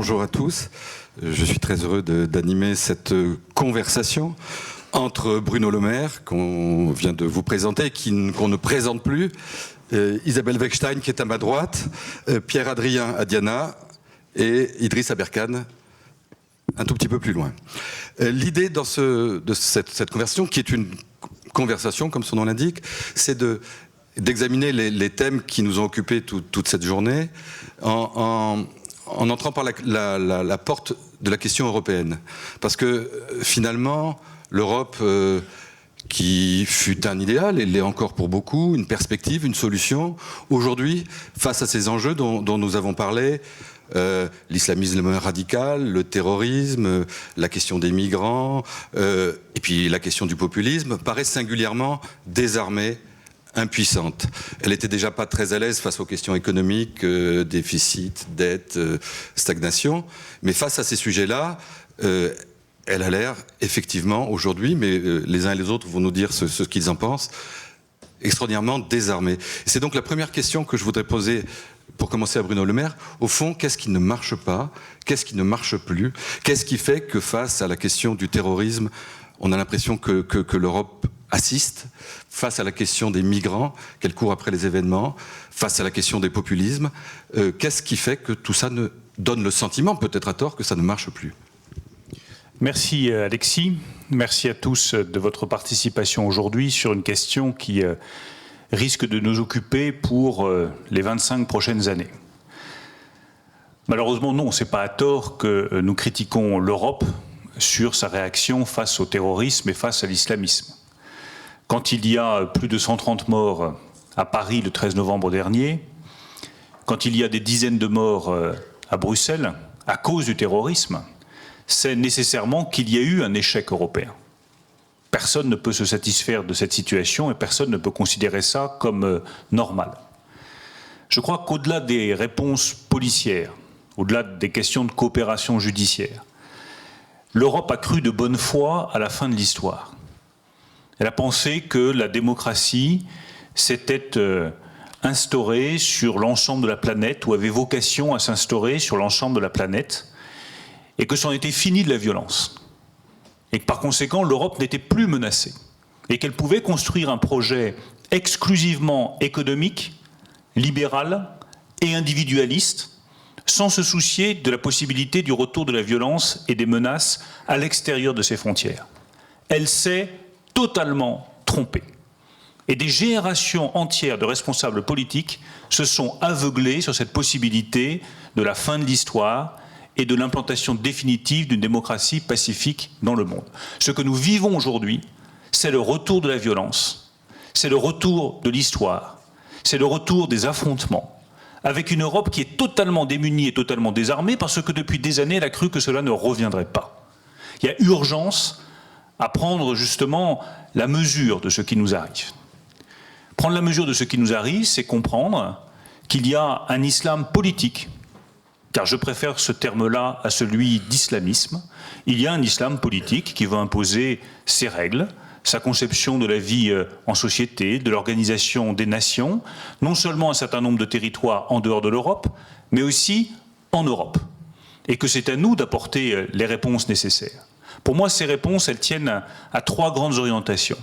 bonjour à tous. Je suis très heureux d'animer cette conversation entre Bruno Le Maire, qu'on vient de vous présenter, qu'on ne présente plus, Isabelle Weckstein, qui est à ma droite, Pierre Adrien à Diana et Idriss Aberkane, un tout petit peu plus loin. L'idée de cette conversation, qui est une conversation, comme son nom l'indique, c'est d'examiner les thèmes qui nous ont occupés toute cette journée en entrant par la porte de la question européenne. Parce que finalement, l'Europe, qui fut un idéal, et l'est encore pour beaucoup, une perspective, une solution, aujourd'hui, face à ces enjeux dont nous avons parlé, l'islamisme radical, le terrorisme, la question des migrants, et puis la question du populisme, paraît singulièrement désarmée, impuissante. Elle n'était déjà pas très à l'aise face aux questions économiques, déficit, dette, stagnation, mais face à ces sujets-là, elle a l'air effectivement aujourd'hui, mais les uns et les autres vont nous dire ce qu'ils en pensent, extraordinairement désarmée. C'est donc la première question que je voudrais poser pour commencer à Bruno Le Maire. Au fond, qu'est-ce qui ne marche pas? Qu'est-ce qui ne marche plus? Qu'est-ce qui fait que face à la question du terrorisme, on a l'impression que l'Europe assiste, face à la question des migrants, qu'elle court après les événements, face à la question des populismes? Qu'est-ce qui fait que tout ça ne donne le sentiment, peut-être à tort, que ça ne marche plus? Merci Alexis, merci à tous de votre participation aujourd'hui sur une question qui risque de nous occuper pour les 25 prochaines années. Malheureusement, non, ce n'est pas à tort que nous critiquons l'Europe sur sa réaction face au terrorisme et face à l'islamisme. Quand il y a plus de 130 morts à Paris le 13 novembre dernier, quand il y a des dizaines de morts à Bruxelles à cause du terrorisme, c'est nécessairement qu'il y a eu un échec européen. Personne ne peut se satisfaire de cette situation et personne ne peut considérer ça comme normal. Je crois qu'au-delà des réponses policières, au-delà des questions de coopération judiciaire, l'Europe a cru de bonne foi à la fin de l'histoire. Elle a pensé que la démocratie s'était instaurée sur l'ensemble de la planète, ou avait vocation à s'instaurer sur l'ensemble de la planète, et que c'en était fini de la violence. Et que par conséquent, l'Europe n'était plus menacée. Et qu'elle pouvait construire un projet exclusivement économique, libéral et individualiste, sans se soucier de la possibilité du retour de la violence et des menaces à l'extérieur de ses frontières. Elle s'est totalement trompée. Et des générations entières de responsables politiques se sont aveuglés sur cette possibilité de la fin de l'histoire et de l'implantation définitive d'une démocratie pacifique dans le monde. Ce que nous vivons aujourd'hui, c'est le retour de la violence, c'est le retour de l'histoire, c'est le retour des affrontements, avec une Europe qui est totalement démunie et totalement désarmée, parce que depuis des années, elle a cru que cela ne reviendrait pas. Il y a urgence à prendre justement la mesure de ce qui nous arrive. Prendre la mesure de ce qui nous arrive, c'est comprendre qu'il y a un islam politique, car je préfère ce terme-là à celui d'islamisme. Il y a un islam politique qui va imposer ses règles, sa conception de la vie en société, de l'organisation des nations, non seulement un certain nombre de territoires en dehors de l'Europe, mais aussi en Europe. Et que c'est à nous d'apporter les réponses nécessaires. Pour moi, ces réponses, elles tiennent à trois grandes orientations.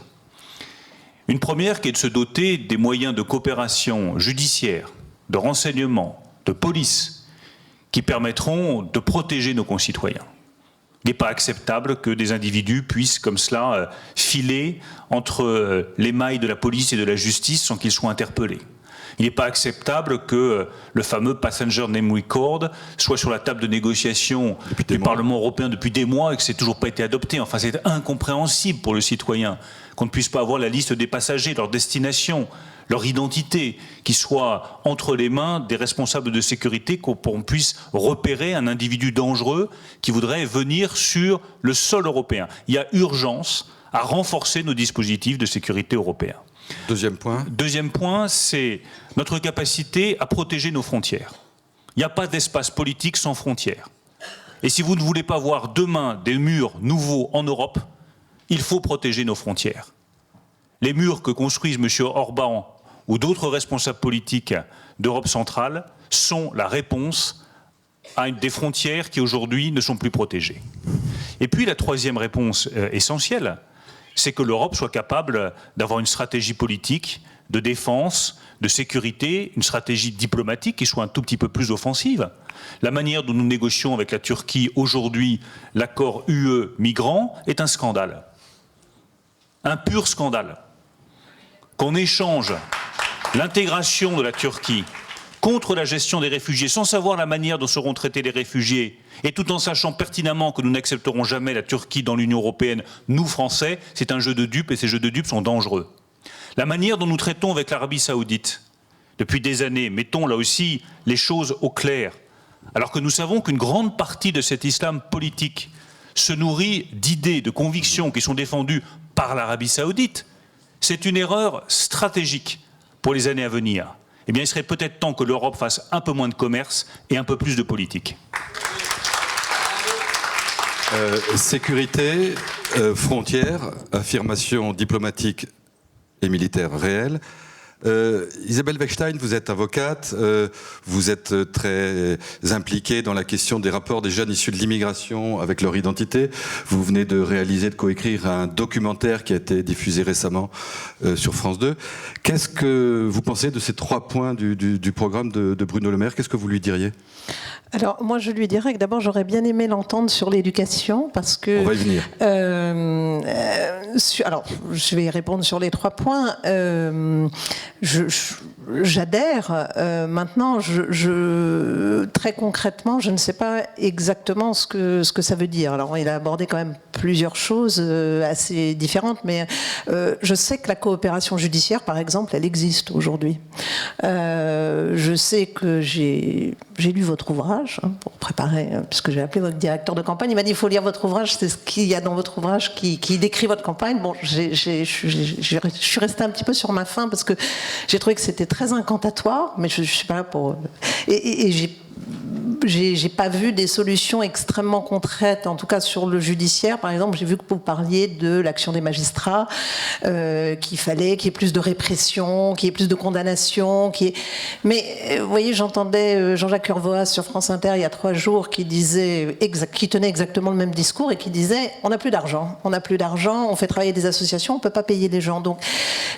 Une première qui est de se doter des moyens de coopération judiciaire, de renseignement, de police, qui permettront de protéger nos concitoyens. Il n'est pas acceptable que des individus puissent comme cela filer entre les mailles de la police et de la justice sans qu'ils soient interpellés. Il n'est pas acceptable que le fameux Passenger Name Record soit sur la table de négociation du Parlement européen depuis des mois et que ça n'ait toujours pas été adopté. Enfin, c'est incompréhensible pour le citoyen qu'on ne puisse pas avoir la liste des passagers, leur destination, leur identité, qui soit entre les mains des responsables de sécurité, qu'on puisse repérer un individu dangereux qui voudrait venir sur le sol européen. Il y a urgence à renforcer nos dispositifs de sécurité européens. Deuxième point. Deuxième point, c'est notre capacité à protéger nos frontières. Il n'y a pas d'espace politique sans frontières. Et si vous ne voulez pas voir demain des murs nouveaux en Europe, il faut protéger nos frontières. Les murs que construisent M. Orban ou d'autres responsables politiques d'Europe centrale sont la réponse à des frontières qui aujourd'hui ne sont plus protégées. Et puis la troisième réponse essentielle, c'est que l'Europe soit capable d'avoir une stratégie politique de défense, de sécurité, une stratégie diplomatique qui soit un tout petit peu plus offensive. La manière dont nous négocions avec la Turquie aujourd'hui l'accord UE-migrants est un scandale. Un pur scandale. Qu'on échange l'intégration de la Turquie contre la gestion des réfugiés, sans savoir la manière dont seront traités les réfugiés, et tout en sachant pertinemment que nous n'accepterons jamais la Turquie dans l'Union européenne, nous Français, c'est un jeu de dupes, et ces jeux de dupes sont dangereux. La manière dont nous traitons avec l'Arabie Saoudite, depuis des années, mettons là aussi les choses au clair, alors que nous savons qu'une grande partie de cet islam politique se nourrit d'idées, de convictions qui sont défendues par l'Arabie Saoudite, c'est une erreur stratégique pour les années à venir. Eh bien, il serait peut-être temps que l'Europe fasse un peu moins de commerce et un peu plus de politique. Sécurité, frontières, affirmation diplomatique et militaire réelle. Isabelle Weckstein, vous êtes avocate, vous êtes très impliquée dans la question des rapports des jeunes issus de l'immigration avec leur identité. Vous venez de réaliser, de coécrire un documentaire qui a été diffusé récemment sur France 2. Qu'est-ce que vous pensez de ces 3 points du programme de Bruno Le Maire? Qu'est-ce que vous lui diriez? Alors, moi, je lui dirais que d'abord, j'aurais bien aimé l'entendre sur l'éducation, parce que... On va y venir. Alors, je vais répondre sur les 3 points. J'adhère. Maintenant, très concrètement, je ne sais pas exactement ce que ça veut dire. Alors, il a abordé quand même plusieurs choses assez différentes, mais je sais que la coopération judiciaire, par exemple, elle existe aujourd'hui. Je sais que j'ai lu votre ouvrage pour préparer, puisque j'ai appelé votre directeur de campagne. Il m'a dit il faut lire votre ouvrage, c'est ce qu'il y a dans votre ouvrage qui décrit votre campagne. Bon, je suis restée un petit peu sur ma faim parce que j'ai trouvé que c'était très incantatoire, mais je suis pas là pour... Et j'ai pas vu des solutions extrêmement concrètes, en tout cas sur le judiciaire. Par exemple, j'ai vu que vous parliez de l'action des magistrats, qu'il fallait qu'il y ait plus de répression, qu'il y ait plus de condamnation. Mais vous voyez, j'entendais Jean-Jacques Urvoas sur France Inter il y a 3 jours qui tenait exactement le même discours et qui disait on n'a plus d'argent, on fait travailler des associations, on peut pas payer les gens. Donc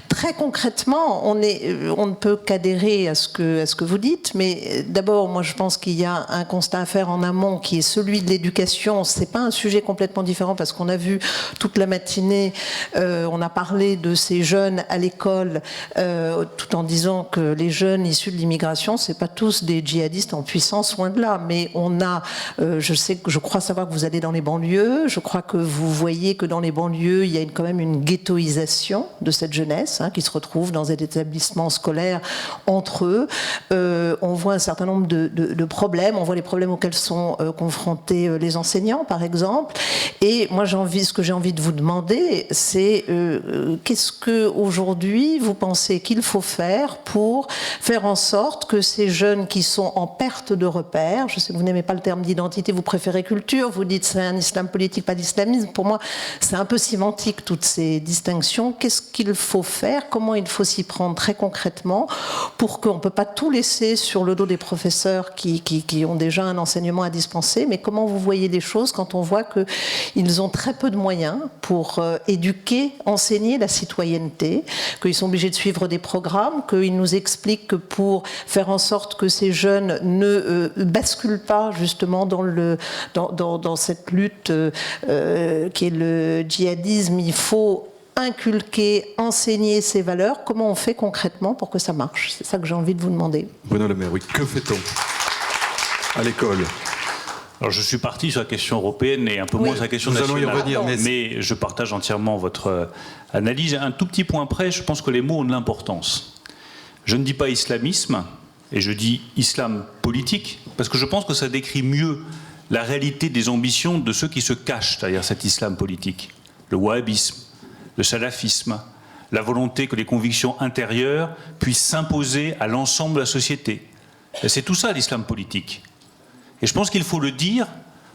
très concrètement, on ne peut qu'adhérer à ce que vous dites. Mais d'abord, moi je pense qu'il y a un constat à faire en amont qui est celui de l'éducation. C'est pas un sujet complètement différent parce qu'on a vu toute la matinée, on a parlé de ces jeunes à l'école, tout en disant que les jeunes issus de l'immigration, c'est pas tous des djihadistes en puissance, loin de là. Mais on a, je crois savoir que vous allez dans les banlieues. Je crois que vous voyez que dans les banlieues, il y a quand même une ghettoisation de cette jeunesse qui se retrouve dans des établissements scolaires entre eux. On voit un certain nombre de problèmes. On voit les problèmes auxquels sont confrontés les enseignants, par exemple. Et moi, ce que j'ai envie de vous demander, c'est qu'est-ce que aujourd'hui vous pensez qu'il faut faire pour faire en sorte que ces jeunes qui sont en perte de repères, je sais que vous n'aimez pas le terme d'identité, vous préférez culture, vous dites c'est un islam politique, pas d'islamisme. Pour moi, c'est un peu sémantique toutes ces distinctions. Qu'est-ce qu'il faut faire? Comment il faut s'y prendre très concrètement pour qu'on ne peut pas tout laisser sur le dos des professeurs qui ont déjà un enseignement à dispenser, mais comment vous voyez les choses quand on voit qu'ils ont très peu de moyens pour éduquer, enseigner la citoyenneté, qu'ils sont obligés de suivre des programmes, qu'ils nous expliquent que pour faire en sorte que ces jeunes ne basculent pas justement dans cette lutte qui est le djihadisme, il faut inculquer, enseigner ces valeurs. Comment on fait concrètement pour que ça marche? C'est ça que j'ai envie de vous demander. Bruno Le Maire, oui. Que fait-on à l'école? Alors je suis parti sur la question européenne et un peu moins sur la question nationale. Nous allons y revenir, mais je partage entièrement votre analyse. Un tout petit point près, je pense que les mots ont de l'importance. Je ne dis pas islamisme, et je dis islam politique, parce que je pense que ça décrit mieux la réalité des ambitions de ceux qui se cachent derrière cet islam politique. Le wahhabisme, le salafisme, la volonté que les convictions intérieures puissent s'imposer à l'ensemble de la société. Et c'est tout ça l'islam politique. Et je pense qu'il faut le dire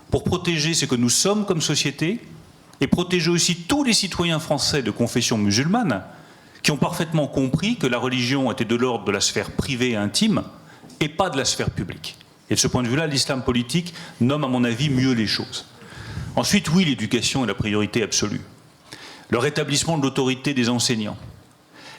pour protéger ce que nous sommes comme société et protéger aussi tous les citoyens français de confession musulmane qui ont parfaitement compris que la religion était de l'ordre de la sphère privée et intime et pas de la sphère publique. Et de ce point de vue-là, l'islam politique nomme, à mon avis, mieux les choses. Ensuite, oui, l'éducation est la priorité absolue. Le rétablissement de l'autorité des enseignants.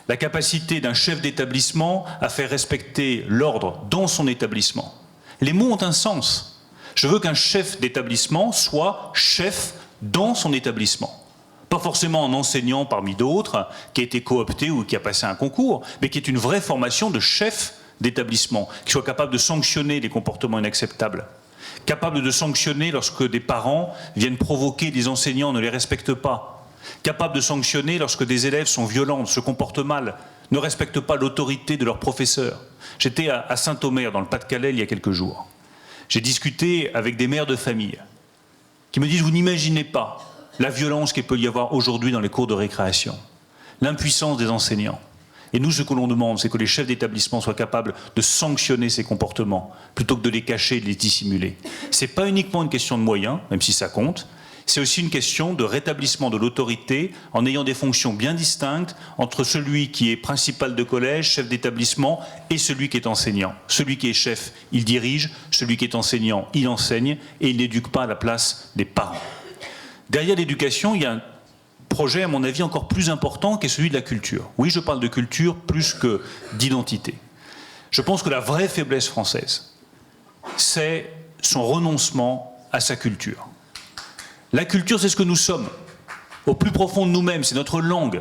La capacité d'un chef d'établissement à faire respecter l'ordre dans son établissement. Les mots ont un sens. Je veux qu'un chef d'établissement soit chef dans son établissement. Pas forcément un enseignant parmi d'autres qui a été coopté ou qui a passé un concours, mais qui est une vraie formation de chef d'établissement, qui soit capable de sanctionner les comportements inacceptables, capable de sanctionner lorsque des parents viennent provoquer des enseignants, ne les respectent pas, capable de sanctionner lorsque des élèves sont violents, se comportent mal, ne respectent pas l'autorité de leur professeur. J'étais à Saint-Omer, dans le Pas-de-Calais, il y a quelques jours. J'ai discuté avec des mères de famille qui me disent « Vous n'imaginez pas la violence qu'il peut y avoir aujourd'hui dans les cours de récréation, l'impuissance des enseignants. Et nous, ce que l'on demande, c'est que les chefs d'établissement soient capables de sanctionner ces comportements, plutôt que de les cacher et de les dissimuler. Ce n'est pas uniquement une question de moyens, même si ça compte, c'est aussi une question de rétablissement de l'autorité en ayant des fonctions bien distinctes entre celui qui est principal de collège, chef d'établissement, et celui qui est enseignant. Celui qui est chef, il dirige, celui qui est enseignant, il enseigne, et il n'éduque pas à la place des parents. Derrière l'éducation, il y a un projet, à mon avis, encore plus important, qui est celui de la culture. Oui, je parle de culture plus que d'identité. Je pense que la vraie faiblesse française, c'est son renoncement à sa culture. La culture, c'est ce que nous sommes, au plus profond de nous-mêmes, c'est notre langue,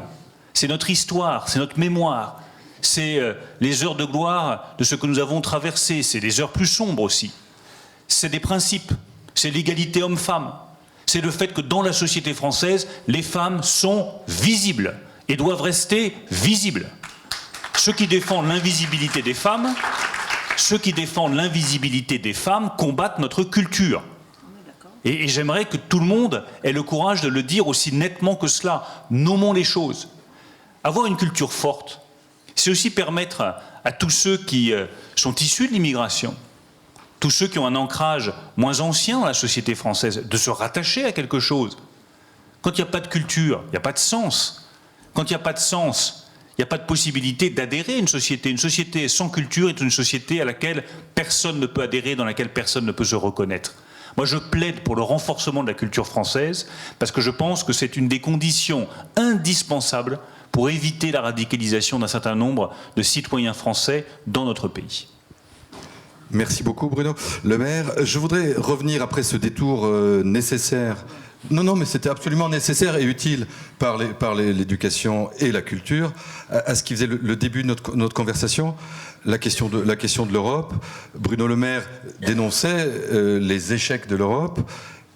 c'est notre histoire, c'est notre mémoire, c'est les heures de gloire de ce que nous avons traversé, c'est les heures plus sombres aussi. C'est des principes, c'est l'égalité homme-femme. C'est le fait que dans la société française, les femmes sont visibles et doivent rester visibles. Ceux qui défendent l'invisibilité des femmes, combattent notre culture. Et j'aimerais que tout le monde ait le courage de le dire aussi nettement que cela. Nommons les choses. Avoir une culture forte, c'est aussi permettre à tous ceux qui sont issus de l'immigration, tous ceux qui ont un ancrage moins ancien dans la société française, de se rattacher à quelque chose. Quand il n'y a pas de culture, il n'y a pas de sens. Quand il n'y a pas de sens, il n'y a pas de possibilité d'adhérer à une société. Une société sans culture est une société à laquelle personne ne peut adhérer, dans laquelle personne ne peut se reconnaître. Moi, je plaide pour le renforcement de la culture française, parce que je pense que c'est une des conditions indispensables pour éviter la radicalisation d'un certain nombre de citoyens français dans notre pays. Merci beaucoup Bruno Le Maire. Je voudrais revenir après ce détour nécessaire. Non, mais c'était absolument nécessaire et utile par l'éducation et la culture à ce qui faisait le début de notre conversation, la question de l'Europe. Bruno Le Maire dénonçait les échecs de l'Europe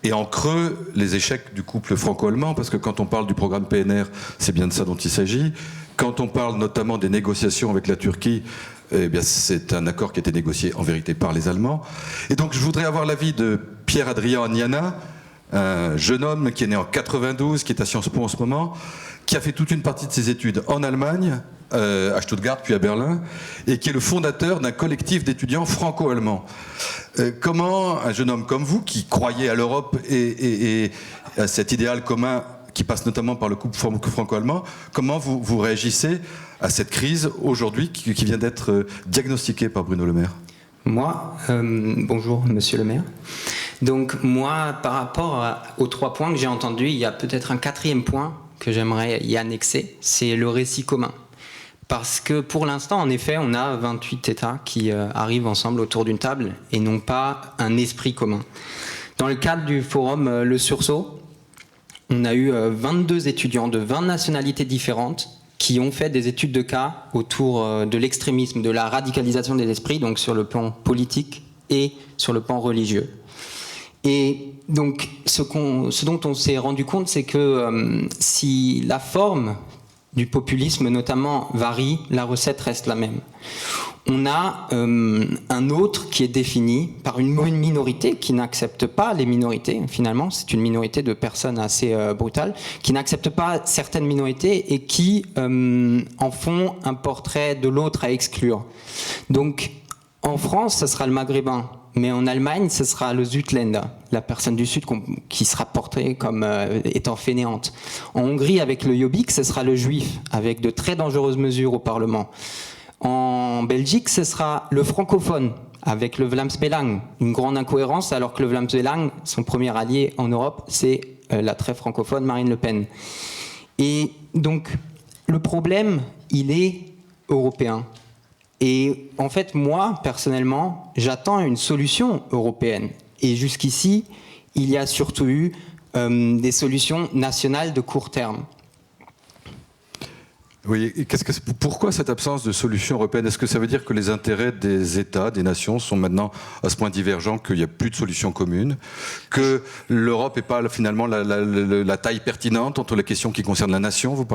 et en creux les échecs du couple franco-allemand, parce que quand on parle du programme PNR, c'est bien de ça dont il s'agit. Quand on parle notamment des négociations avec la Turquie, eh bien, c'est un accord qui a été négocié en vérité par les Allemands. Et donc je voudrais avoir l'avis de Pierre-Adrien Agnana, un jeune homme qui est né en 92, qui est à Sciences Po en ce moment, qui a fait toute une partie de ses études en Allemagne, à Stuttgart puis à Berlin, et qui est le fondateur d'un collectif d'étudiants franco-allemands. Comment un jeune homme comme vous, qui croyait à l'Europe et à cet idéal commun qui passe notamment par le couple franco-allemand, comment vous réagissez à cette crise aujourd'hui qui vient d'être diagnostiquée par Bruno Le Maire? Moi, bonjour Monsieur le Maire. Donc moi, par rapport aux 3 points que j'ai entendus, il y a peut-être un 4e point que j'aimerais y annexer, c'est le récit commun. Parce que pour l'instant, en effet, on a 28 États qui arrivent ensemble autour d'une table et n'ont pas un esprit commun. Dans le cadre du forum Le Sursaut, on a eu 22 étudiants de 20 nationalités différentes qui ont fait des études de cas autour de l'extrémisme, de la radicalisation des esprits, donc sur le plan politique et sur le plan religieux. Et donc, ce dont on s'est rendu compte, c'est que si la forme du populisme, notamment, varie, la recette reste la même. On a un autre qui est défini par une minorité qui n'accepte pas les minorités, finalement, c'est une minorité de personnes assez brutales, qui n'acceptent pas certaines minorités et qui en font un portrait de l'autre à exclure. Donc, en France, ce sera le maghrébin, mais en Allemagne, ce sera le Südländer, la personne du Sud qui sera portée comme étant fainéante. En Hongrie, avec le Jobbik, ce sera le juif, avec de très dangereuses mesures au Parlement. En Belgique, ce sera le francophone, avec le Vlaams Belang. Une grande incohérence, alors que le Vlaams Belang, son premier allié en Europe, c'est la très francophone Marine Le Pen. Et donc, le problème, il est européen. Et en fait, moi, personnellement, j'attends une solution européenne. Et jusqu'ici, il y a surtout eu des solutions nationales de court terme. Oui, et pourquoi cette absence de solution européenne? Est-ce que ça veut dire que les intérêts des États, des nations sont maintenant à ce point divergents qu'il n'y a plus de solution commune, que l'Europe n'est pas finalement la taille pertinente entre les questions qui concernent la nation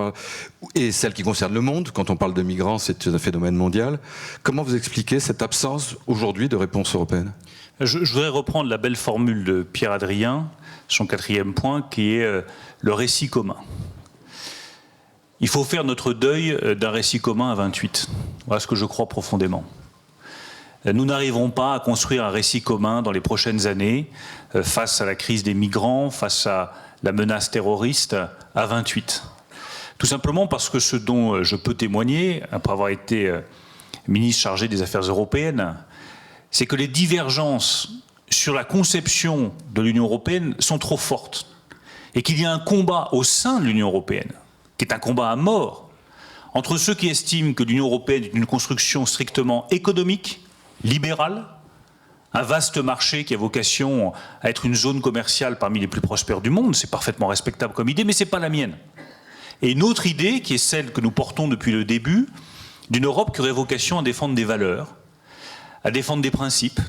et celles qui concernent le monde? Quand on parle de migrants, c'est un phénomène mondial. Comment vous expliquez cette absence aujourd'hui de réponse européenne? Je voudrais reprendre la belle formule de Pierre Adrien, son 4e point, qui est le récit commun. Il faut faire notre deuil d'un récit commun à 28. Voilà ce que je crois profondément. Nous n'arriverons pas à construire un récit commun dans les prochaines années face à la crise des migrants, face à la menace terroriste à 28. Tout simplement parce que ce dont je peux témoigner, après avoir été ministre chargé des Affaires européennes, c'est que les divergences sur la conception de l'Union européenne sont trop fortes et qu'il y a un combat au sein de l'Union européenne qui est un combat à mort, entre ceux qui estiment que l'Union européenne est une construction strictement économique, libérale, un vaste marché qui a vocation à être une zone commerciale parmi les plus prospères du monde, c'est parfaitement respectable comme idée, mais ce n'est pas la mienne. Et une autre idée, qui est celle que nous portons depuis le début, d'une Europe qui aurait vocation à défendre des valeurs, à défendre des principes,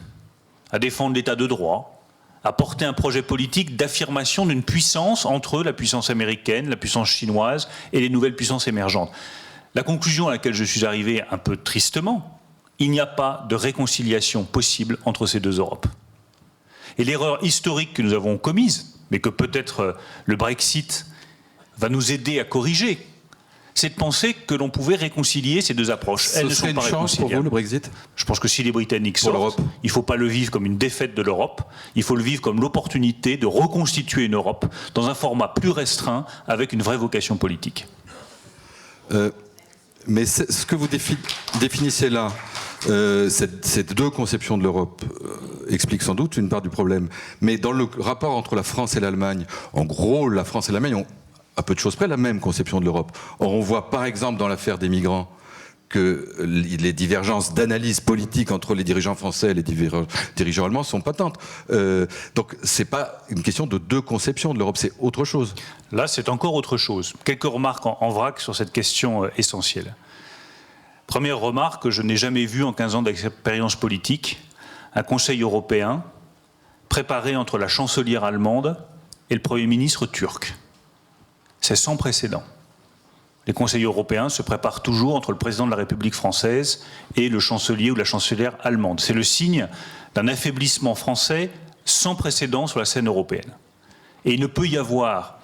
à défendre l'état de droit, à porter un projet politique d'affirmation d'une puissance entre la puissance américaine, la puissance chinoise et les nouvelles puissances émergentes. La conclusion à laquelle je suis arrivé un peu tristement, il n'y a pas de réconciliation possible entre ces deux Europes. Et l'erreur historique que nous avons commise, mais que peut-être le Brexit va nous aider à corriger, c'est de penser que l'on pouvait réconcilier ces deux approches. Elles ne sont pas réconciliables. Ce serait une chance pour vous, le Brexit ? Je pense que si les Britanniques sortent, il ne faut pas le vivre comme une défaite de l'Europe, il faut le vivre comme l'opportunité de reconstituer une Europe dans un format plus restreint, avec une vraie vocation politique. Mais ce que vous définissez là, ces deux conceptions de l'Europe expliquent sans doute une part du problème. Mais dans le rapport entre la France et l'Allemagne, en gros, la France et l'Allemagne ont à peu de choses près la même conception de l'Europe. Or, on voit par exemple dans l'affaire des migrants que les divergences d'analyse politique entre les dirigeants français et les dirigeants allemands sont patentes. Donc, ce n'est pas une question de deux conceptions de l'Europe, c'est autre chose. Là, c'est encore autre chose. Quelques remarques en vrac sur cette question essentielle. Première remarque, je n'ai jamais vu en 15 ans d'expérience politique un Conseil européen préparé entre la chancelière allemande et le Premier ministre turc. C'est sans précédent. Les conseils européens se préparent toujours entre le président de la République française et le chancelier ou la chancelière allemande. C'est le signe d'un affaiblissement français sans précédent sur la scène européenne. Et il ne peut y avoir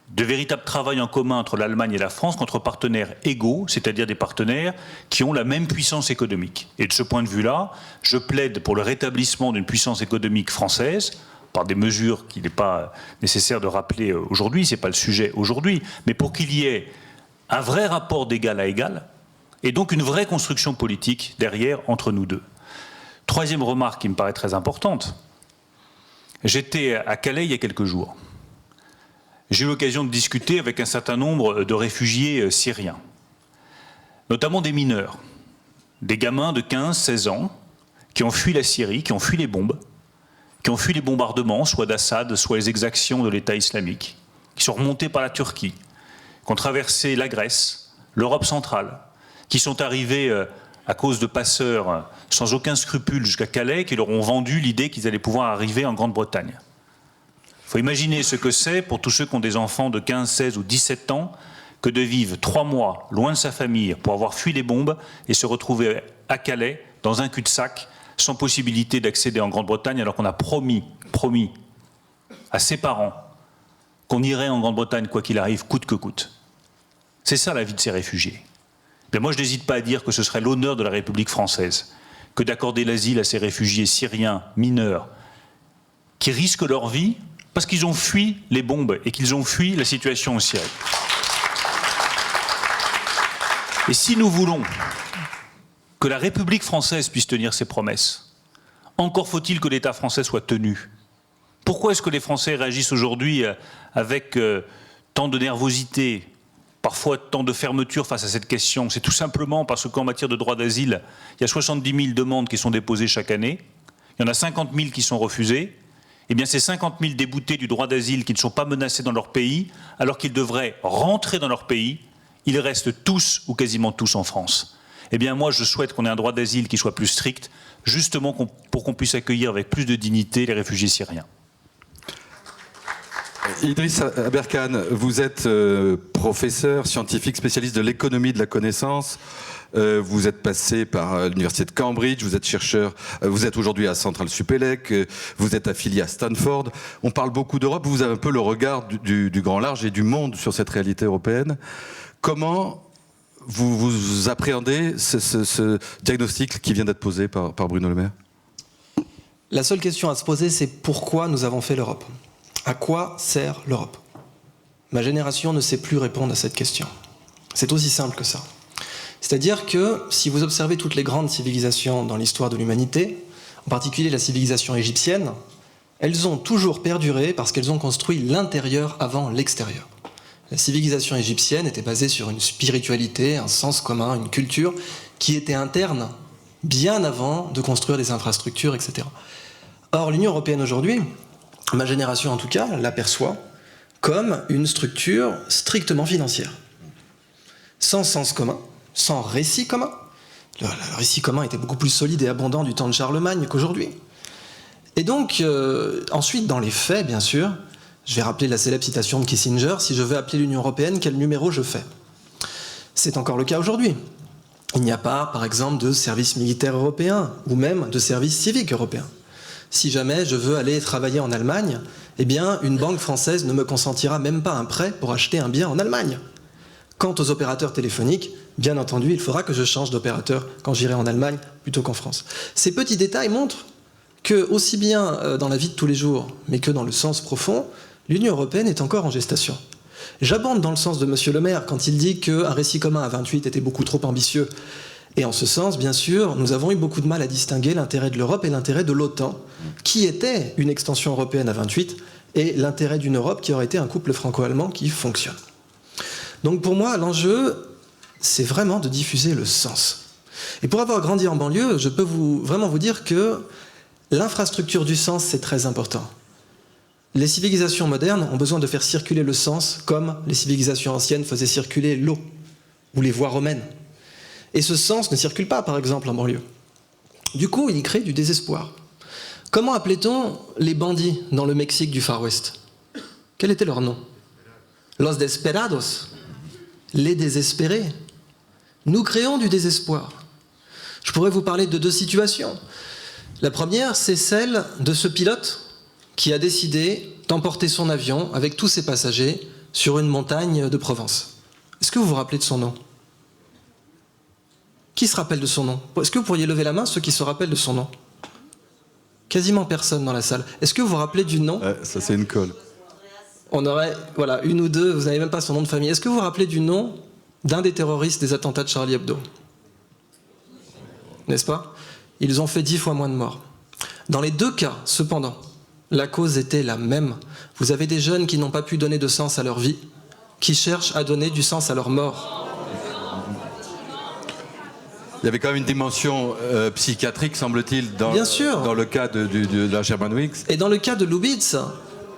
de véritable travail en commun entre l'Allemagne et la France qu'entre partenaires égaux, c'est-à-dire des partenaires qui ont la même puissance économique. Et de ce point de vue-là, je plaide pour le rétablissement d'une puissance économique française, par des mesures qu'il n'est pas nécessaire de rappeler aujourd'hui, ce n'est pas le sujet aujourd'hui, mais pour qu'il y ait un vrai rapport d'égal à égal, et donc une vraie construction politique derrière entre nous deux. Troisième remarque qui me paraît très importante, j'étais à Calais il y a quelques jours. J'ai eu l'occasion de discuter avec un certain nombre de réfugiés syriens, notamment des mineurs, des gamins de 15-16 ans qui ont fui la Syrie, qui ont fui les bombes, qui ont fui les bombardements, soit d'Assad, soit les exactions de l'État islamique, qui sont remontés par la Turquie, qui ont traversé la Grèce, l'Europe centrale, qui sont arrivés à cause de passeurs sans aucun scrupule jusqu'à Calais, qui leur ont vendu l'idée qu'ils allaient pouvoir arriver en Grande-Bretagne. Il faut imaginer ce que c'est pour tous ceux qui ont des enfants de 15, 16 ou 17 ans que de vivre 3 mois loin de sa famille pour avoir fui les bombes et se retrouver à Calais, dans un cul-de-sac, sans possibilité d'accéder en Grande-Bretagne, alors qu'on a promis à ses parents qu'on irait en Grande-Bretagne quoi qu'il arrive, coûte que coûte. C'est ça la vie de ces réfugiés. Mais moi je n'hésite pas à dire que ce serait l'honneur de la République française que d'accorder l'asile à ces réfugiés syriens mineurs qui risquent leur vie parce qu'ils ont fui les bombes et qu'ils ont fui la situation en Syrie. Et si nous voulons que la République française puisse tenir ses promesses, Encore faut-il que l'État français soit tenu. Pourquoi est-ce que les Français réagissent aujourd'hui avec tant de nervosité, parfois tant de fermeture face à cette question? C'est tout simplement parce qu'en matière de droit d'asile, il y a 70 000 demandes qui sont déposées chaque année, il y en a 50 000 qui sont refusées. Eh bien, ces 50 000 déboutés du droit d'asile qui ne sont pas menacés dans leur pays, alors qu'ils devraient rentrer dans leur pays, ils restent tous ou quasiment tous en France. Eh bien, moi, je souhaite qu'on ait un droit d'asile qui soit plus strict, justement pour qu'on puisse accueillir avec plus de dignité les réfugiés syriens. Idriss Aberkane, vous êtes professeur, scientifique, spécialiste de l'économie de la connaissance. Vous êtes passé par l'université de Cambridge, vous êtes chercheur, vous êtes aujourd'hui à Central Supélec, vous êtes affilié à Stanford. On parle beaucoup d'Europe, vous avez un peu le regard du grand large et du monde sur cette réalité européenne. Comment vous appréhendez ce diagnostic qui vient d'être posé par Bruno Le Maire? La seule question à se poser, c'est pourquoi nous avons fait l'Europe? À quoi sert l'Europe? Ma génération ne sait plus répondre à cette question. C'est aussi simple que ça. C'est-à-dire que si vous observez toutes les grandes civilisations dans l'histoire de l'humanité, en particulier la civilisation égyptienne, elles ont toujours perduré parce qu'elles ont construit l'intérieur avant l'extérieur. La civilisation égyptienne était basée sur une spiritualité, un sens commun, une culture qui était interne bien avant de construire des infrastructures, etc. Or, l'Union européenne aujourd'hui, ma génération en tout cas, l'aperçoit comme une structure strictement financière, sans sens commun, sans récit commun. Le récit commun était beaucoup plus solide et abondant du temps de Charlemagne qu'aujourd'hui. Et donc, ensuite, dans les faits, bien sûr, je vais rappeler la célèbre citation de Kissinger, si je veux appeler l'Union européenne, quel numéro je fais? C'est encore le cas aujourd'hui. Il n'y a pas, par exemple, de service militaire européen, ou même de service civique européen. Si jamais je veux aller travailler en Allemagne, eh bien, une banque française ne me consentira même pas un prêt pour acheter un bien en Allemagne. Quant aux opérateurs téléphoniques, bien entendu, il faudra que je change d'opérateur quand j'irai en Allemagne plutôt qu'en France. Ces petits détails montrent que, aussi bien dans la vie de tous les jours, mais que dans le sens profond, l'Union européenne est encore en gestation. J'abonde dans le sens de M. Le Maire quand il dit qu'un récit commun à 28 était beaucoup trop ambitieux. Et en ce sens, bien sûr, nous avons eu beaucoup de mal à distinguer l'intérêt de l'Europe et l'intérêt de l'OTAN, qui était une extension européenne à 28, et l'intérêt d'une Europe qui aurait été un couple franco-allemand qui fonctionne. Donc pour moi, l'enjeu, c'est vraiment de diffuser le sens. Et pour avoir grandi en banlieue, je peux vraiment vous dire que l'infrastructure du sens, c'est très important. Les civilisations modernes ont besoin de faire circuler le sens comme les civilisations anciennes faisaient circuler l'eau ou les voies romaines. Et ce sens ne circule pas, par exemple, en banlieue. Du coup, il y crée du désespoir. Comment appelait-on les bandits dans le Mexique du Far West? Quel était leur nom? Los Desperados, les désespérés. Nous créons du désespoir. Je pourrais vous parler de deux situations. La première, c'est celle de ce pilote qui a décidé d'emporter son avion avec tous ses passagers sur une montagne de Provence. Est-ce que vous vous rappelez de son nom? Qui se rappelle de son nom? Est-ce que vous pourriez lever la main, ceux qui se rappellent de son nom? Quasiment personne dans la salle. Est-ce que vous vous rappelez du nom? Ça, c'est une colle. On aurait, voilà, une ou deux, vous n'avez même pas son nom de famille. Est-ce que vous vous rappelez du nom d'un des terroristes des attentats de Charlie Hebdo? N'est-ce pas? Ils ont fait 10 fois moins de morts. Dans les deux cas, cependant, la cause était la même. Vous avez des jeunes qui n'ont pas pu donner de sens à leur vie, qui cherchent à donner du sens à leur mort. Il y avait quand même une dimension psychiatrique, semble-t-il, dans le cas de la Germanwings. Et dans le cas de Lubitz,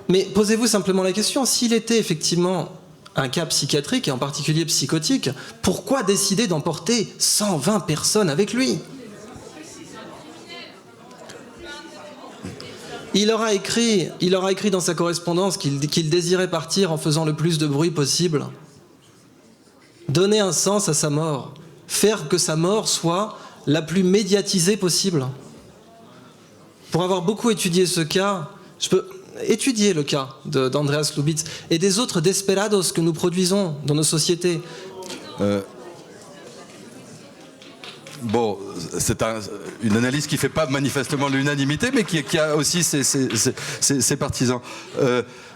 mais posez-vous simplement la question, s'il était effectivement un cas psychiatrique, et en particulier psychotique, pourquoi décider d'emporter 120 personnes avec lui? Il aura écrit dans sa correspondance qu'il désirait partir en faisant le plus de bruit possible. Donner un sens à sa mort. Faire que sa mort soit la plus médiatisée possible. Pour avoir beaucoup étudié ce cas, je peux étudier le cas d'Andreas Lubitz et des autres desperados que nous produisons dans nos sociétés. Bon, c'est une analyse qui ne fait pas manifestement l'unanimité, mais qui a aussi ses partisans.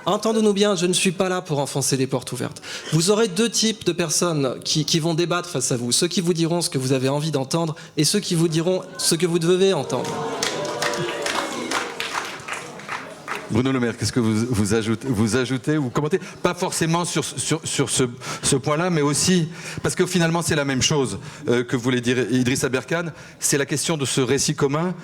Entendons-nous bien, je ne suis pas là pour enfoncer les portes ouvertes. Vous aurez deux types de personnes qui vont débattre face à vous. Ceux qui vous diront ce que vous avez envie d'entendre et ceux qui vous diront ce que vous devez entendre. Bruno Le Maire, qu'est-ce que vous ajoutez ou commentez? Pas forcément sur ce point-là, mais aussi, parce que finalement c'est la même chose que voulait dire Idriss Aberkane, c'est la question de ce récit commun.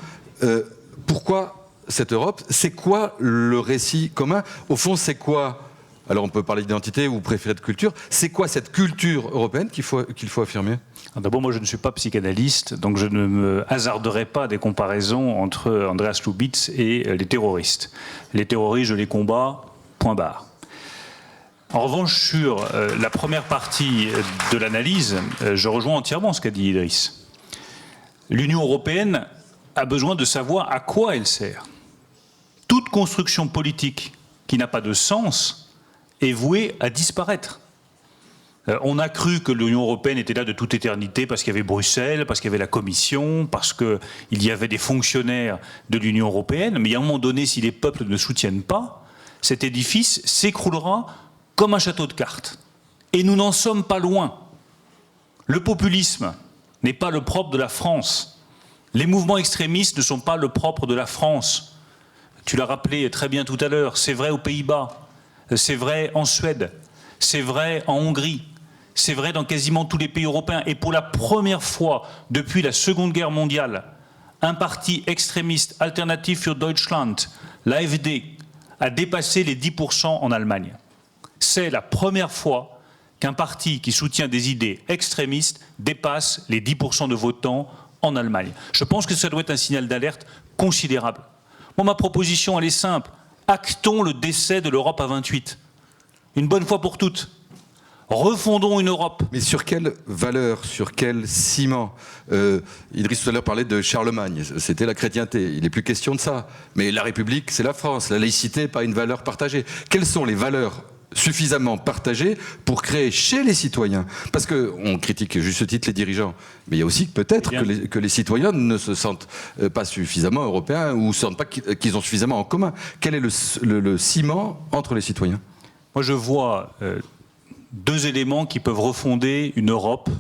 Pourquoi cette Europe? C'est quoi le récit commun? Au fond, c'est quoi? Alors on peut parler d'identité ou préférer de culture. C'est quoi cette culture européenne qu'il faut affirmer? D'abord, moi je ne suis pas psychanalyste, donc je ne me hasarderai pas des comparaisons entre Andreas Lubitz et les terroristes. Les terroristes, je les combats, point barre. En revanche, sur la première partie de l'analyse, je rejoins entièrement ce qu'a dit Idriss. L'Union européenne a besoin de savoir à quoi elle sert. Toute construction politique qui n'a pas de sens est vouée à disparaître. On a cru que l'Union européenne était là de toute éternité parce qu'il y avait Bruxelles, parce qu'il y avait la Commission, parce qu'il y avait des fonctionnaires de l'Union européenne. Mais à un moment donné, si les peuples ne soutiennent pas, cet édifice s'écroulera comme un château de cartes. Et nous n'en sommes pas loin. Le populisme n'est pas le propre de la France. Les mouvements extrémistes ne sont pas le propre de la France. Tu l'as rappelé très bien tout à l'heure, c'est vrai aux Pays-Bas. C'est vrai en Suède, c'est vrai en Hongrie, c'est vrai dans quasiment tous les pays européens. Et pour la première fois depuis la Seconde Guerre mondiale, un parti extrémiste Alternative für Deutschland, l'AfD, a dépassé les 10% en Allemagne. C'est la première fois qu'un parti qui soutient des idées extrémistes dépasse les 10% de votants en Allemagne. Je pense que ça doit être un signal d'alerte considérable. Moi, ma proposition, elle est simple. Actons le décès de l'Europe à 28. Une bonne fois pour toutes. Refondons une Europe. Mais sur quelle valeur, sur quel ciment? Idriss tout à l'heure parlait de Charlemagne, c'était la chrétienté, il n'est plus question de ça. Mais la République, c'est la France, la laïcité n'est pas une valeur partagée. Quelles sont les valeurs suffisamment partagées pour créer chez les citoyens? Parce qu'on critique juste titre les dirigeants, mais il y a aussi peut-être que les citoyens ne se sentent pas suffisamment européens ou ne sentent pas qu'ils ont suffisamment en commun. Quel est le ciment entre les citoyens? Moi je vois deux éléments qui peuvent refonder une Europe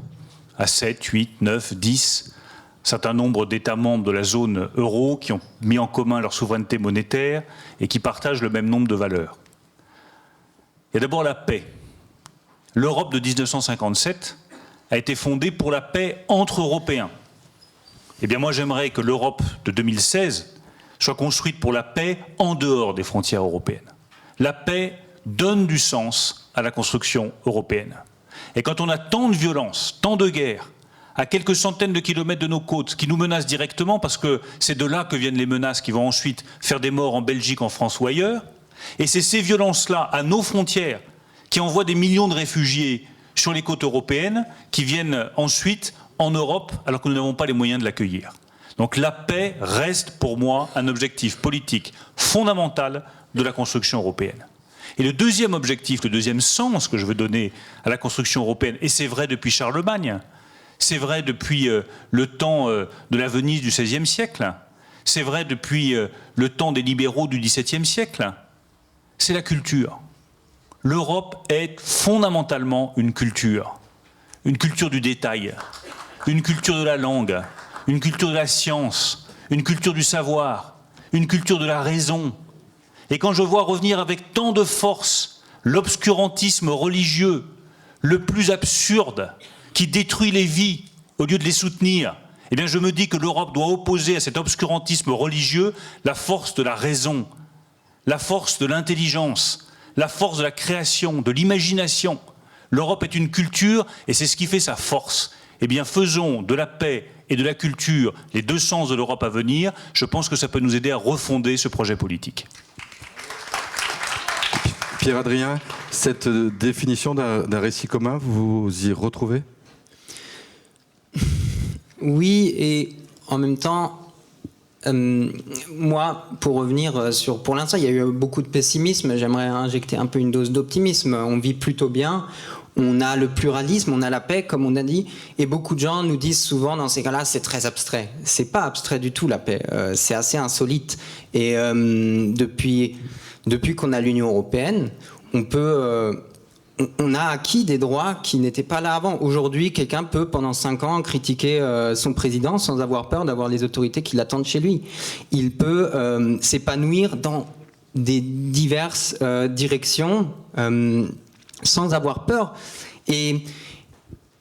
à 7, 8, 9, 10, un certain nombre d'États membres de la zone euro qui ont mis en commun leur souveraineté monétaire et qui partagent le même nombre de valeurs. Il y a d'abord la paix. L'Europe de 1957 a été fondée pour la paix entre Européens. Eh bien moi j'aimerais que l'Europe de 2016 soit construite pour la paix en dehors des frontières européennes. La paix donne du sens à la construction européenne. Et quand on a tant de violence, tant de guerres, à quelques centaines de kilomètres de nos côtes, qui nous menacent directement, parce que c'est de là que viennent les menaces qui vont ensuite faire des morts en Belgique, en France ou ailleurs, et c'est ces violences-là, à nos frontières, qui envoient des millions de réfugiés sur les côtes européennes, qui viennent ensuite en Europe, alors que nous n'avons pas les moyens de l'accueillir. Donc la paix reste pour moi un objectif politique fondamental de la construction européenne. Et le deuxième objectif, le deuxième sens que je veux donner à la construction européenne, et c'est vrai depuis Charlemagne, c'est vrai depuis le temps de la Venise du XVIe siècle, c'est vrai depuis le temps des libéraux du XVIIe siècle, c'est la culture. L'Europe est fondamentalement une culture du détail, une culture de la langue, une culture de la science, une culture du savoir, une culture de la raison. Et quand je vois revenir avec tant de force l'obscurantisme religieux, le plus absurde, qui détruit les vies au lieu de les soutenir, eh bien je me dis que l'Europe doit opposer à cet obscurantisme religieux la force de la raison, la force de l'intelligence, la force de la création, de l'imagination. L'Europe est une culture et c'est ce qui fait sa force. Eh bien faisons de la paix et de la culture les deux sens de l'Europe à venir. Je pense que ça peut nous aider à refonder ce projet politique. Pierre-Adrien, cette définition d'un récit commun, vous y retrouvez? Oui, et en même temps, moi, pour revenir sur... Pour l'instant, il y a eu beaucoup de pessimisme. J'aimerais injecter un peu une dose d'optimisme. On vit plutôt bien. On a le pluralisme, on a la paix, comme on a dit. Et beaucoup de gens nous disent souvent, dans ces cas-là, c'est très abstrait. C'est pas abstrait du tout, la paix. C'est assez insolite. Et depuis qu'on a l'Union européenne, on a acquis des droits qui n'étaient pas là avant. Aujourd'hui, quelqu'un peut, pendant 5 ans, critiquer son président sans avoir peur d'avoir les autorités qui l'attendent chez lui. Il peut s'épanouir des diverses directions sans avoir peur. Et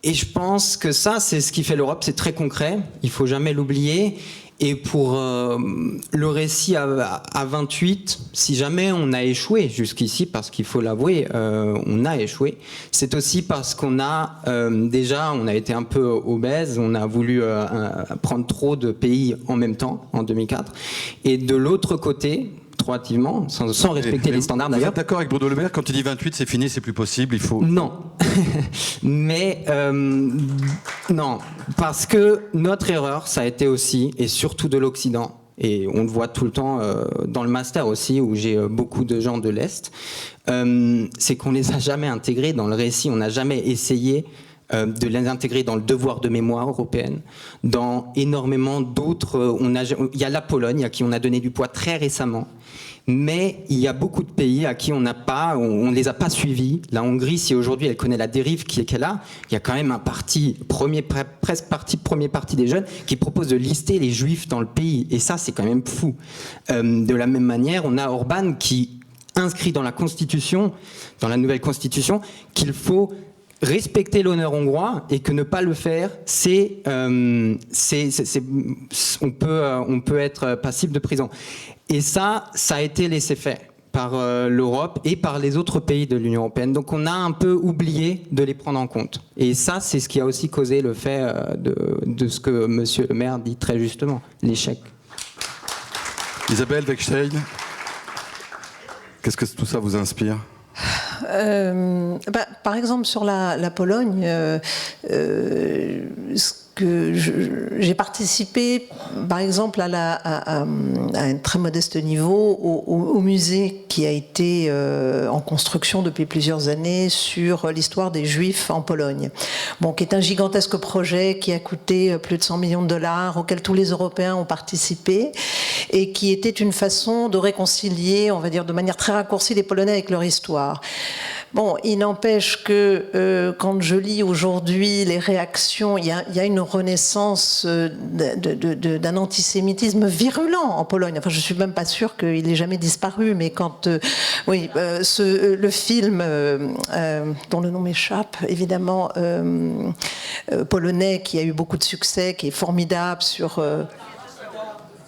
je pense que ça, c'est ce qui fait l'Europe, c'est très concret, il ne faut jamais l'oublier. Et pour le récit à 28, si jamais on a échoué jusqu'ici, parce qu'il faut l'avouer, on a échoué, c'est aussi parce qu'on a déjà, on a été un peu obèse, on a voulu prendre trop de pays en même temps, en 2004. Et de l'autre côté, proactivement, sans respecter les standards d'ailleurs. Vous êtes d'accord avec Bruno Le Maire quand il dit 28, c'est fini, c'est plus possible, il faut... Non. Mais non, parce que notre erreur, ça a été aussi, et surtout de l'Occident, et on le voit tout le temps dans le master aussi, où j'ai beaucoup de gens de l'Est, c'est qu'on les a jamais intégrés dans le récit, on n'a jamais essayé de les intégrer dans le devoir de mémoire européenne, dans énormément d'autres... Il y a la Pologne, à qui on a donné du poids très récemment, mais il y a beaucoup de pays à qui on ne les a pas suivis. La Hongrie, si aujourd'hui elle connaît la dérive qu'elle a, il y a quand même un parti, premier parti des jeunes, qui propose de lister les juifs dans le pays, et ça c'est quand même fou. De la même manière, on a Orban qui inscrit dans la Constitution, dans la nouvelle Constitution, qu'il faut respecter l'honneur hongrois, et que ne pas le faire, on peut être passible de prison. Et ça a été laissé faire par l'Europe et par les autres pays de l'Union européenne. Donc on a un peu oublié de les prendre en compte. Et ça, c'est ce qui a aussi causé le fait de ce que Monsieur le maire dit très justement, l'échec. Isabelle Weckstein, qu'est-ce que tout ça vous inspire ? Par exemple, sur la Pologne, j'ai participé, par exemple, à un très modeste niveau au musée qui a été en construction depuis plusieurs années sur l'histoire des Juifs en Pologne. Bon, qui est un gigantesque projet qui a coûté plus de 100 millions de dollars, auquel tous les Européens ont participé, et qui était une façon de réconcilier, on va dire de manière très raccourcie, les Polonais avec leur histoire. Bon, il n'empêche que quand je lis aujourd'hui les réactions, il y a une renaissance d'un antisémitisme virulent en Pologne. Enfin, je suis même pas sûre qu'il ait jamais disparu, mais quand le film dont le nom m'échappe, évidemment, polonais, qui a eu beaucoup de succès, qui est formidable sur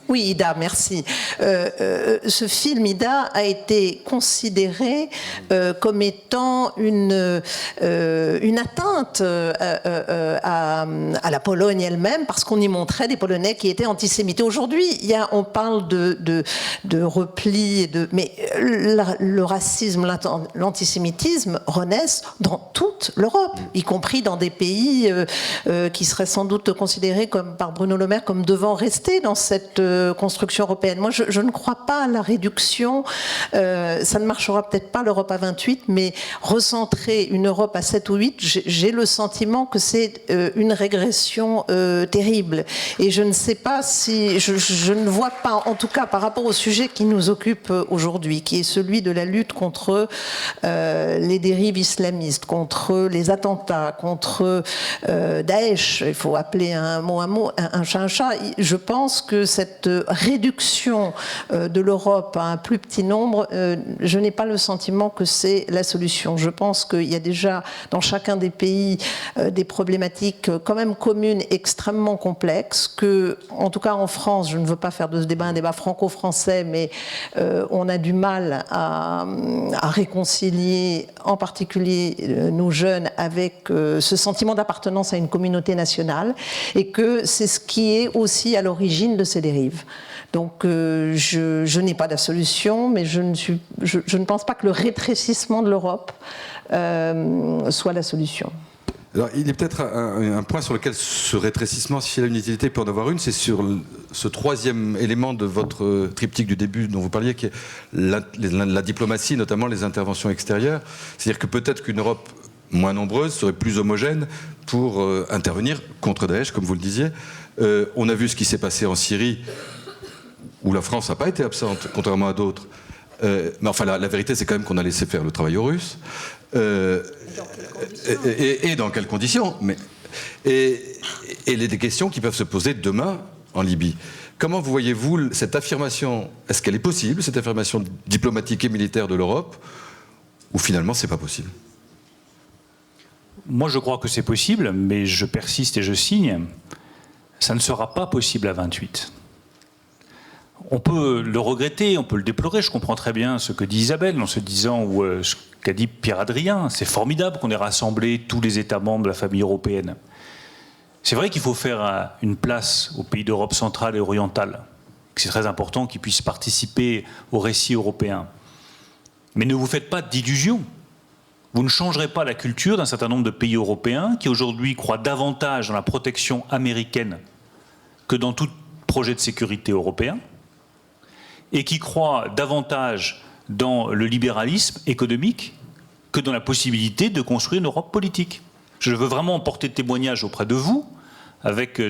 oui, Ida, merci. Ce film, Ida, a été considéré comme étant une atteinte à la Pologne elle-même, parce qu'on y montrait des Polonais qui étaient antisémites. Aujourd'hui, on parle de repli, mais le racisme, l'antisémitisme renaissent dans toute l'Europe, y compris dans des pays qui seraient sans doute considérés par Bruno Le Maire comme devant rester dans cette construction européenne. Moi, je ne crois pas à la réduction. Ça ne marchera peut-être pas, l'Europe à 28, mais recentrer une Europe à 7 ou 8, j'ai le sentiment que c'est une régression terrible. Et je ne sais pas si... Je ne vois pas, en tout cas par rapport au sujet qui nous occupe aujourd'hui, qui est celui de la lutte contre les dérives islamistes, contre les attentats, contre Daesh, il faut appeler un mot un chat un chat. Je pense que cette réduction de l'Europe à un plus petit nombre, je n'ai pas le sentiment que c'est la solution. Je pense qu'il y a déjà dans chacun des pays des problématiques quand même communes extrêmement complexes, que, en tout cas en France, je ne veux pas faire de ce débat un débat franco-français, mais on a du mal à réconcilier en particulier nos jeunes avec ce sentiment d'appartenance à une communauté nationale, et que c'est ce qui est aussi à l'origine de ces dérives. Donc je n'ai pas de solution, mais je ne pense pas que le rétrécissement de l'Europe soit la solution. Alors, il y a peut-être un point sur lequel ce rétrécissement, si il a une utilité, peut en avoir une, c'est sur ce troisième élément de votre triptyque du début dont vous parliez, qui est la diplomatie, notamment les interventions extérieures. C'est-à-dire que peut-être qu'une Europe moins nombreuse serait plus homogène pour intervenir contre Daesh, comme vous le disiez. On a vu ce qui s'est passé en Syrie, où la France n'a pas été absente, contrairement à d'autres. Mais enfin, la vérité, c'est quand même qu'on a laissé faire le travail aux Russes. Et dans quelles conditions, et des questions qui peuvent se poser demain en Libye. Comment vous voyez-vous cette affirmation? Est-ce qu'elle est possible, cette affirmation diplomatique et militaire de l'Europe, ou finalement c'est pas possible? Moi, je crois que c'est possible, mais je persiste et je signe. Ça ne sera pas possible à 28. On peut le regretter, on peut le déplorer. Je comprends très bien ce que dit Isabelle en se disant, ou ce qu'a dit Pierre-Adrien. C'est formidable qu'on ait rassemblé tous les États membres de la famille européenne. C'est vrai qu'il faut faire une place aux pays d'Europe centrale et orientale. C'est très important qu'ils puissent participer au récit européen. Mais ne vous faites pas d'illusions. Vous ne changerez pas la culture d'un certain nombre de pays européens qui aujourd'hui croient davantage dans la protection américaine que dans tout projet de sécurité européen et qui croient davantage dans le libéralisme économique que dans la possibilité de construire une Europe politique. Je veux vraiment porter témoignage auprès de vous avec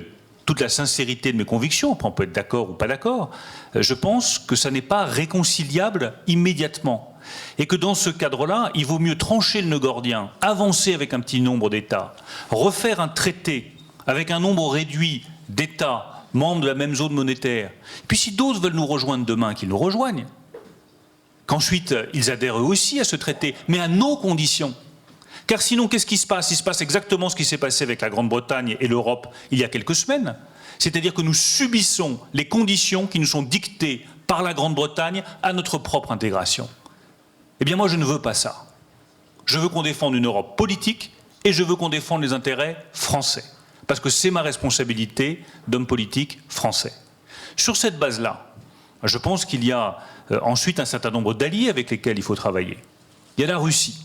toute la sincérité de mes convictions. Après, on peut être d'accord ou pas d'accord. Je pense que ça n'est pas réconciliable immédiatement. Et que dans ce cadre-là, il vaut mieux trancher le nœud gordien, avancer avec un petit nombre d'États, refaire un traité avec un nombre réduit d'États membres de la même zone monétaire. Puis si d'autres veulent nous rejoindre demain, qu'ils nous rejoignent. Qu'ensuite, ils adhèrent eux aussi à ce traité, mais à nos conditions. Car sinon, qu'est-ce qui se passe? Il se passe exactement ce qui s'est passé avec la Grande-Bretagne et l'Europe il y a quelques semaines. C'est-à-dire que nous subissons les conditions qui nous sont dictées par la Grande-Bretagne à notre propre intégration. Eh bien moi je ne veux pas ça. Je veux qu'on défende une Europe politique et je veux qu'on défende les intérêts français. Parce que c'est ma responsabilité d'homme politique français. Sur cette base-là, je pense qu'il y a ensuite un certain nombre d'alliés avec lesquels il faut travailler. Il y a la Russie.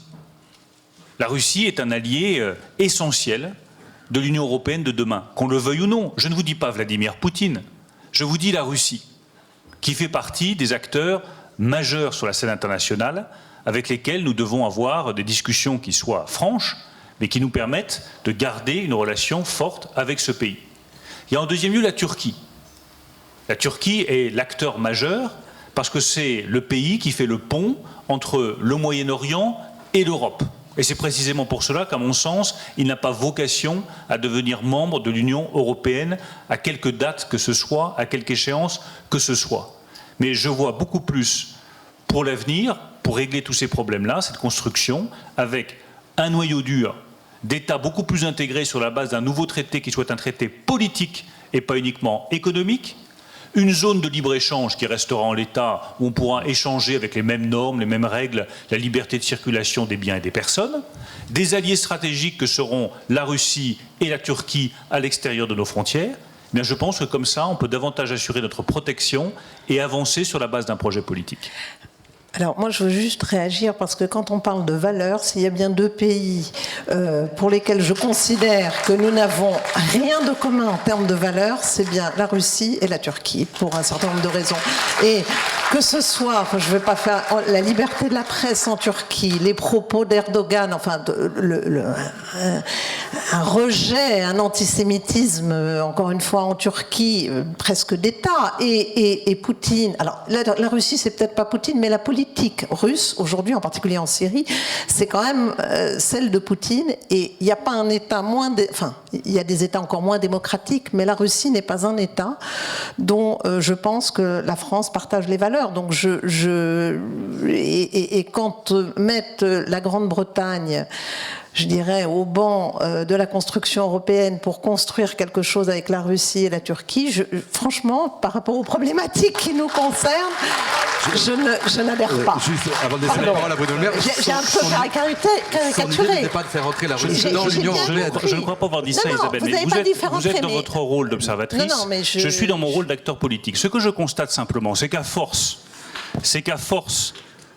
La Russie est un allié essentiel de l'Union européenne de demain, qu'on le veuille ou non. Je ne vous dis pas Vladimir Poutine, je vous dis la Russie, qui fait partie des acteurs majeurs sur la scène internationale, avec lesquels nous devons avoir des discussions qui soient franches, mais qui nous permettent de garder une relation forte avec ce pays. Il y a en deuxième lieu la Turquie. La Turquie est l'acteur majeur parce que c'est le pays qui fait le pont entre le Moyen-Orient et l'Europe. Et c'est précisément pour cela qu'à mon sens, il n'a pas vocation à devenir membre de l'Union européenne à quelque date que ce soit, à quelque échéance que ce soit. Mais je vois beaucoup plus pour l'avenir, pour régler tous ces problèmes-là, cette construction, avec un noyau dur d'États beaucoup plus intégrés sur la base d'un nouveau traité qui soit un traité politique et pas uniquement économique, une zone de libre-échange qui restera en l'état, où on pourra échanger avec les mêmes normes, les mêmes règles, la liberté de circulation des biens et des personnes, des alliés stratégiques que seront la Russie et la Turquie à l'extérieur de nos frontières. Bien, je pense que comme ça, on peut davantage assurer notre protection et avancer sur la base d'un projet politique. Alors moi je veux juste réagir parce que quand on parle de valeurs, s'il y a bien deux pays pour lesquels je considère que nous n'avons rien de commun en termes de valeurs, c'est bien la Russie et la Turquie pour un certain nombre de raisons. Et que ce soit, je ne vais pas faire la liberté de la presse en Turquie, les propos d'Erdogan, enfin un rejet, un antisémitisme, encore une fois en Turquie, presque d'État, et Poutine. Alors la Russie c'est peut-être pas Poutine, mais la politique russe, aujourd'hui en particulier en Syrie, c'est quand même celle de Poutine, et il n'y a pas un État moins... Enfin, il y a des États encore moins démocratiques, mais la Russie n'est pas un État dont je pense que la France partage les valeurs. Donc et quand mettre la Grande-Bretagne, je dirais, au banc de la construction européenne pour construire quelque chose avec la Russie et la Turquie, franchement, par rapport aux problématiques qui nous concernent, je n'adhère pas. Juste avant de laisser la parole à Bruno Le Maire, j'ai un peu caricaturé. Son idée n'était pas de faire rentrer la Russie dans l'Union européenne. Je ne crois pas avoir dit ça, Isabelle, mais vous êtes dans votre rôle d'observatrice, je suis dans mon rôle d'acteur politique. Ce que je constate simplement, c'est qu'à force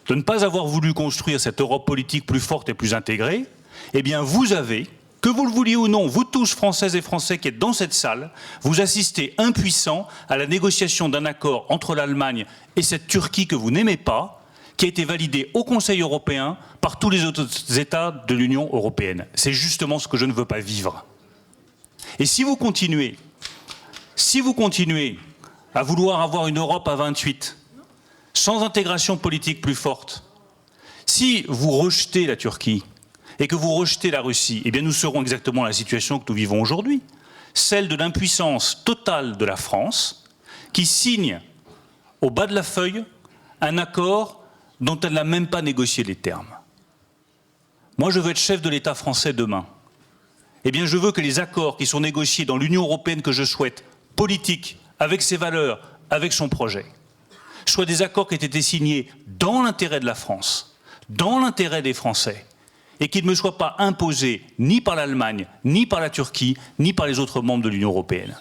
de ne pas avoir voulu construire cette Europe politique plus forte et plus intégrée, eh bien vous avez, que vous le vouliez ou non, vous tous Françaises et Français qui êtes dans cette salle, vous assistez impuissants à la négociation d'un accord entre l'Allemagne et cette Turquie que vous n'aimez pas, qui a été validé au Conseil européen par tous les autres États de l'Union européenne. C'est justement ce que je ne veux pas vivre. Et si vous continuez à vouloir avoir une Europe à 28, sans intégration politique plus forte, si vous rejetez la Turquie et que vous rejetez la Russie, eh bien nous serons exactement dans la situation que nous vivons aujourd'hui. celle de l'impuissance totale de la France, qui signe au bas de la feuille un accord dont elle n'a même pas négocié les termes. Moi, je veux être chef de l'État français demain. Eh bien, je veux que les accords qui sont négociés dans l'Union européenne que je souhaite, politiques, avec ses valeurs, avec son projet, soient des accords qui aient été signés dans l'intérêt de la France, dans l'intérêt des Français, et qu'ils ne me soient pas imposés ni par l'Allemagne, ni par la Turquie, ni par les autres membres de l'Union européenne.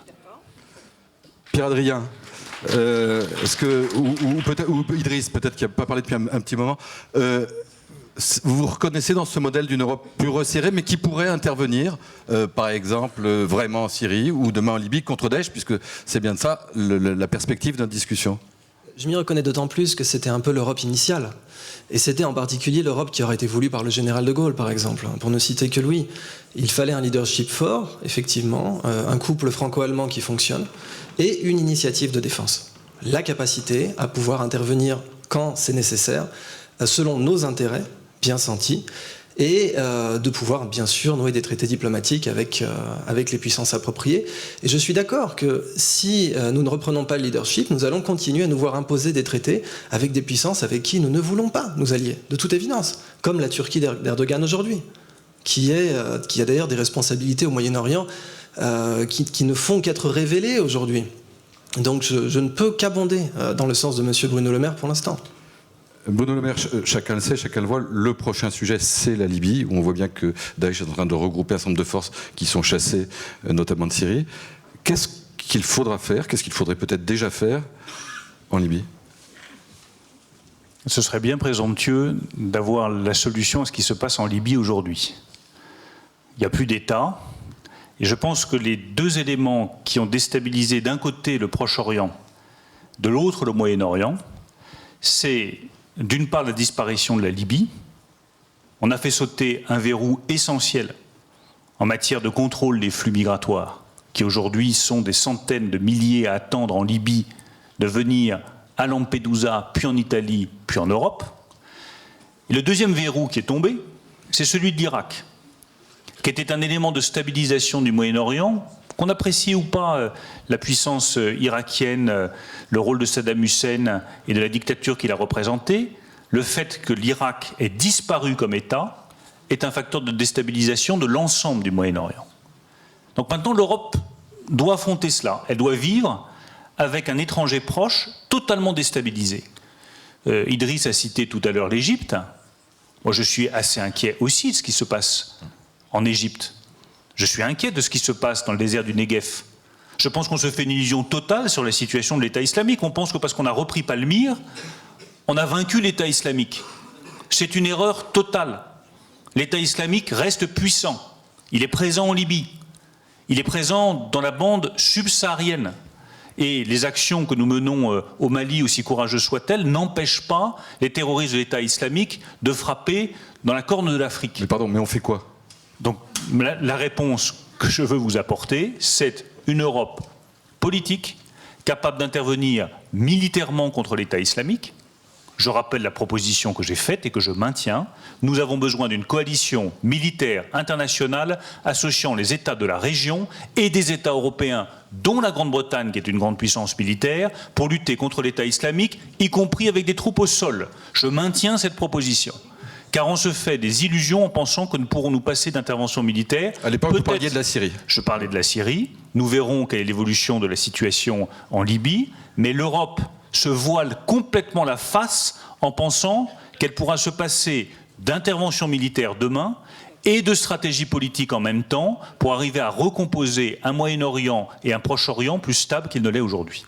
Pierre-Adrien, ou Idriss, peut-être qui n'a pas parlé depuis un petit moment, vous vous reconnaissez dans ce modèle d'une Europe plus resserrée, mais qui pourrait intervenir, par exemple, vraiment en Syrie ou demain en Libye contre Daesh, puisque c'est bien de ça la perspective de notre discussion. Je m'y reconnais d'autant plus que c'était un peu l'Europe initiale. Et c'était en particulier l'Europe qui aurait été voulue par le général de Gaulle, par exemple, pour ne citer que lui. Il fallait un leadership fort, effectivement, un couple franco-allemand qui fonctionne, et une initiative de défense. La capacité à pouvoir intervenir quand c'est nécessaire, selon nos intérêts bien sentis, et de pouvoir bien sûr nouer des traités diplomatiques avec les puissances appropriées. Et je suis d'accord que si nous ne reprenons pas le leadership, nous allons continuer à nous voir imposer des traités avec des puissances avec qui nous ne voulons pas nous allier, de toute évidence, comme la Turquie d'Erdogan aujourd'hui, qui a d'ailleurs des responsabilités au Moyen-Orient qui ne font qu'être révélées aujourd'hui. Donc je ne peux qu'abonder dans le sens de M. Bruno Le Maire pour l'instant. Bruno Le Maire, chacun le sait, chacun le voit, le prochain sujet, c'est la Libye, où on voit bien que Daesh est en train de regrouper un certain nombre de forces qui sont chassées, notamment de Syrie. Qu'est-ce qu'il faudra faire? Qu'est-ce qu'il faudrait peut-être déjà faire en Libye? Ce serait bien présomptueux d'avoir la solution à ce qui se passe en Libye aujourd'hui. Il n'y a plus d'État, et je pense que les deux éléments qui ont déstabilisé d'un côté le Proche-Orient, de l'autre le Moyen-Orient, c'est d'une part la disparition de la Libye. On a fait sauter un verrou essentiel en matière de contrôle des flux migratoires, qui aujourd'hui sont des centaines de milliers à attendre en Libye de venir à Lampedusa, puis en Italie, puis en Europe. Et le deuxième verrou qui est tombé, c'est celui de l'Irak, qui était un élément de stabilisation du Moyen-Orient, qu'on apprécie ou pas la puissance irakienne, le rôle de Saddam Hussein et de la dictature qu'il a représentée, le fait que l'Irak ait disparu comme État est un facteur de déstabilisation de l'ensemble du Moyen-Orient. Donc maintenant, l'Europe doit affronter cela. Elle doit vivre avec un étranger proche totalement déstabilisé. Idriss a cité tout à l'heure l'Égypte. Moi, je suis assez inquiet aussi de ce qui se passe en Égypte. Je suis inquiet de ce qui se passe dans le désert du Negev. Je pense qu'on se fait une illusion totale sur la situation de l'État islamique. On pense que parce qu'on a repris Palmyre, on a vaincu l'État islamique. C'est une erreur totale. L'État islamique reste puissant. Il est présent en Libye. Il est présent dans la bande subsaharienne. Et les actions que nous menons au Mali, aussi courageuses soient-elles, n'empêchent pas les terroristes de l'État islamique de frapper dans la corne de l'Afrique. Mais pardon, mais on fait quoi? Donc la réponse que je veux vous apporter, c'est une Europe politique capable d'intervenir militairement contre l'État islamique. Je rappelle la proposition que j'ai faite et que je maintiens. Nous avons besoin d'une coalition militaire internationale associant les États de la région et des États européens, dont la Grande-Bretagne, qui est une grande puissance militaire, pour lutter contre l'État islamique, y compris avec des troupes au sol. Je maintiens cette proposition. Car on se fait des illusions en pensant que nous pourrons nous passer d'intervention militaire. À l'époque, vous parliez de la Syrie. Je parlais de la Syrie. Nous verrons quelle est l'évolution de la situation en Libye. Mais l'Europe se voile complètement la face en pensant qu'elle pourra se passer d'intervention militaire demain et de stratégie politique en même temps pour arriver à recomposer un Moyen-Orient et un Proche-Orient plus stable qu'il ne l'est aujourd'hui.